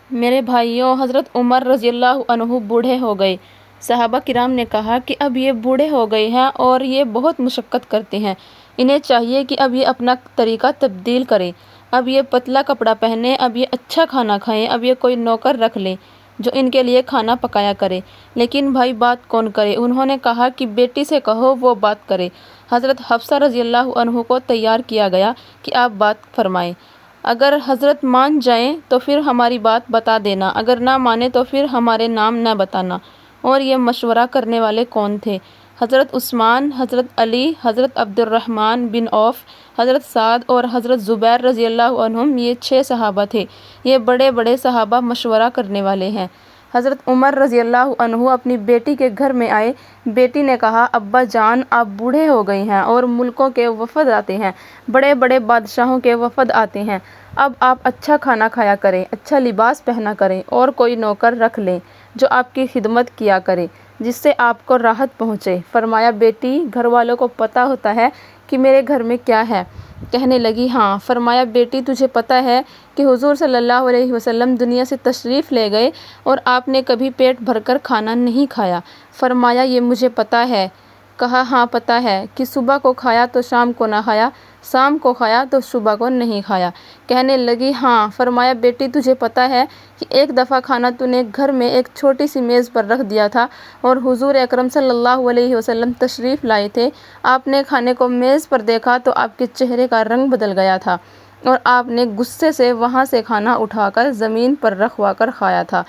میرے بھائیوں، حضرت عمر رضی اللہ عنہ بوڑھے ہو گئے۔ صحابہ کرام نے کہا کہ اب یہ بوڑھے ہو گئے ہیں اور یہ بہت مشقت کرتے ہیں، انہیں چاہیے کہ اب یہ اپنا طریقہ تبدیل کریں، اب یہ پتلا کپڑا پہنیں، اب یہ اچھا کھانا کھائیں، اب یہ کوئی نوکر رکھ لیں جو ان کے لیے کھانا پکایا کرے۔ لیکن بھائی بات کون کرے؟ انہوں نے کہا کہ بیٹی سے کہو وہ بات کرے۔ حضرت حفصہ رضی اللہ عنہ کو تیار کیا گیا کہ آپ بات فرمائیں، اگر حضرت مان جائیں تو پھر ہماری بات بتا دینا، اگر نہ مانے تو پھر ہمارے نام نہ بتانا۔ اور یہ مشورہ کرنے والے کون تھے؟ حضرت عثمان، حضرت علی، حضرت عبد الرحمن بن عوف، حضرت سعد اور حضرت زبیر رضی اللہ عنہم، یہ 6 صحابہ تھے۔ یہ بڑے بڑے صحابہ مشورہ کرنے والے ہیں۔ حضرت عمر رضی اللہ عنہ اپنی بیٹی کے گھر میں آئے۔ بیٹی نے کہا، ابا جان آپ بوڑھے ہو گئے ہیں اور ملکوں کے وفد آتے ہیں، بڑے بڑے بادشاہوں کے وفد آتے ہیں، اب آپ اچھا کھانا کھایا کریں، اچھا لباس پہنا کریں اور کوئی نوکر رکھ لیں جو آپ کی خدمت کیا کرے، جس سے آپ کو راحت پہنچے۔ فرمایا، بیٹی گھر والوں کو پتہ ہوتا ہے کہ میرے گھر میں کیا ہے؟ کہنے لگی، ہاں۔ فرمایا، بیٹی تجھے پتہ ہے کہ حضور صلی اللہ علیہ وسلم دنیا سے تشریف لے گئے اور آپ نے کبھی پیٹ بھر کر کھانا نہیں کھایا؟ فرمایا، یہ مجھے پتہ ہے۔ کہا، ہاں پتہ ہے کہ صبح کو کھایا تو شام کو نہ کھایا، شام کو کھایا تو صبح کو نہیں کھایا۔ کہنے لگی، ہاں۔ فرمایا، بیٹی تجھے پتہ ہے کہ ایک دفعہ کھانا تو نے گھر میں ایک چھوٹی سی میز پر رکھ دیا تھا اور حضور اکرم صلی اللہ علیہ وسلم تشریف لائے تھے، آپ نے کھانے کو میز پر دیکھا تو آپ کے چہرے کا رنگ بدل گیا تھا اور آپ نے غصے سے وہاں سے کھانا اٹھا کر زمین پر رکھوا کر کھایا تھا۔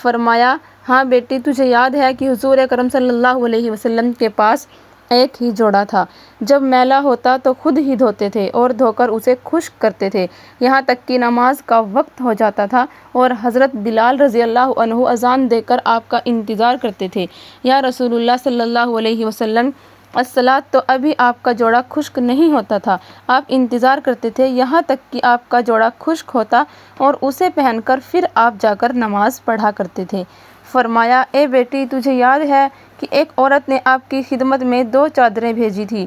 فرمایا، ہاں بیٹی تجھے یاد ہے کہ حضور اکرم صلی اللہ علیہ وسلم کے پاس ایک ہی جوڑا تھا، جب میلا ہوتا تو خود ہی دھوتے تھے اور دھو کر اسے خشک کرتے تھے، یہاں تک کہ نماز کا وقت ہو جاتا تھا اور حضرت بلال رضی اللہ عنہ اذان دے کر آپ کا انتظار کرتے تھے، یا رسول اللہ صلی اللہ علیہ وسلم الصلاۃ، تو ابھی آپ کا جوڑا خشک نہیں ہوتا تھا، آپ انتظار کرتے تھے یہاں تک کہ آپ کا جوڑا خشک ہوتا اور اسے پہن کر پھر آپ جا کر نماز پڑھا کرتے تھے۔ فرمایا، اے بیٹی تجھے یاد ہے کہ ایک عورت نے آپ کی خدمت میں 2 چادریں بھیجی تھی،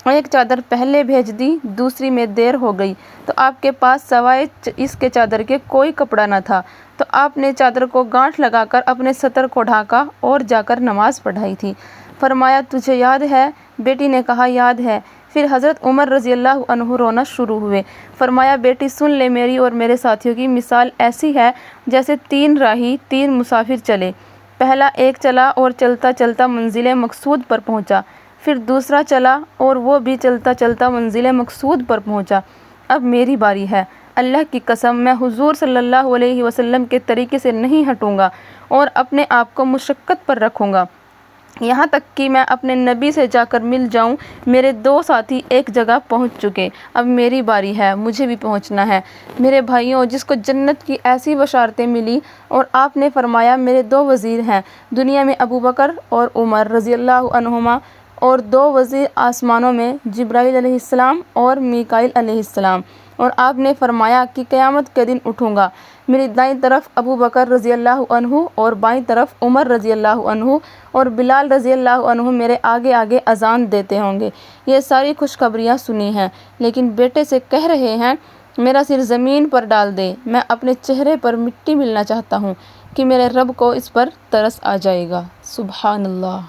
ایک چادر پہلے بھیج دی، دوسری میں دیر ہو گئی تو آپ کے پاس سوائے اس کے چادر کے کوئی کپڑا نہ تھا، تو آپ نے چادر کو گانٹھ لگا کر اپنے سطر کو ڈھانکا اور جا کر نماز پڑھائی تھی۔ فرمایا، تجھے یاد ہے؟ بیٹی نے کہا، یاد ہے۔ پھر حضرت عمر رضی اللہ عنہ رونا شروع ہوئے۔ فرمایا، بیٹی سن لے، میری اور میرے ساتھیوں کی مثال ایسی ہے جیسے 3 راہی 3 مسافر چلے، پہلا ایک چلا اور چلتا چلتا منزل مقصود پر پہنچا، پھر دوسرا چلا اور وہ بھی چلتا چلتا منزل مقصود پر پہنچا، اب میری باری ہے، اللہ کی قسم میں حضور صلی اللہ علیہ وسلم کے طریقے سے نہیں ہٹوں گا اور اپنے آپ کو مشقت پر رکھوں گا یہاں تک کہ میں اپنے نبی سے جا کر مل جاؤں۔ میرے 2 ساتھی ایک جگہ پہنچ چکے، اب میری باری ہے، مجھے بھی پہنچنا ہے۔ میرے بھائیوں، جس کو جنت کی ایسی بشارتیں ملی اور آپ نے فرمایا، میرے 2 وزیر ہیں دنیا میں، ابو بکر اور عمر رضی اللہ عنہما، اور 2 وزیر آسمانوں میں، جبرائیل علیہ السلام اور میکائیل علیہ السلام، اور آپ نے فرمایا کہ قیامت کے دن اٹھوں گا، میری دائیں طرف ابو بکر رضی اللہ عنہ اور بائیں طرف عمر رضی اللہ عنہ، اور بلال رضی اللہ عنہ میرے آگے آگے اذان دیتے ہوں گے۔ یہ ساری خوشخبریاں سنی ہیں، لیکن بیٹے سے کہہ رہے ہیں، میرا سر زمین پر ڈال دے، میں اپنے چہرے پر مٹی ملنا چاہتا ہوں کہ میرے رب کو اس پر ترس آ جائے گا۔ سبحان اللہ۔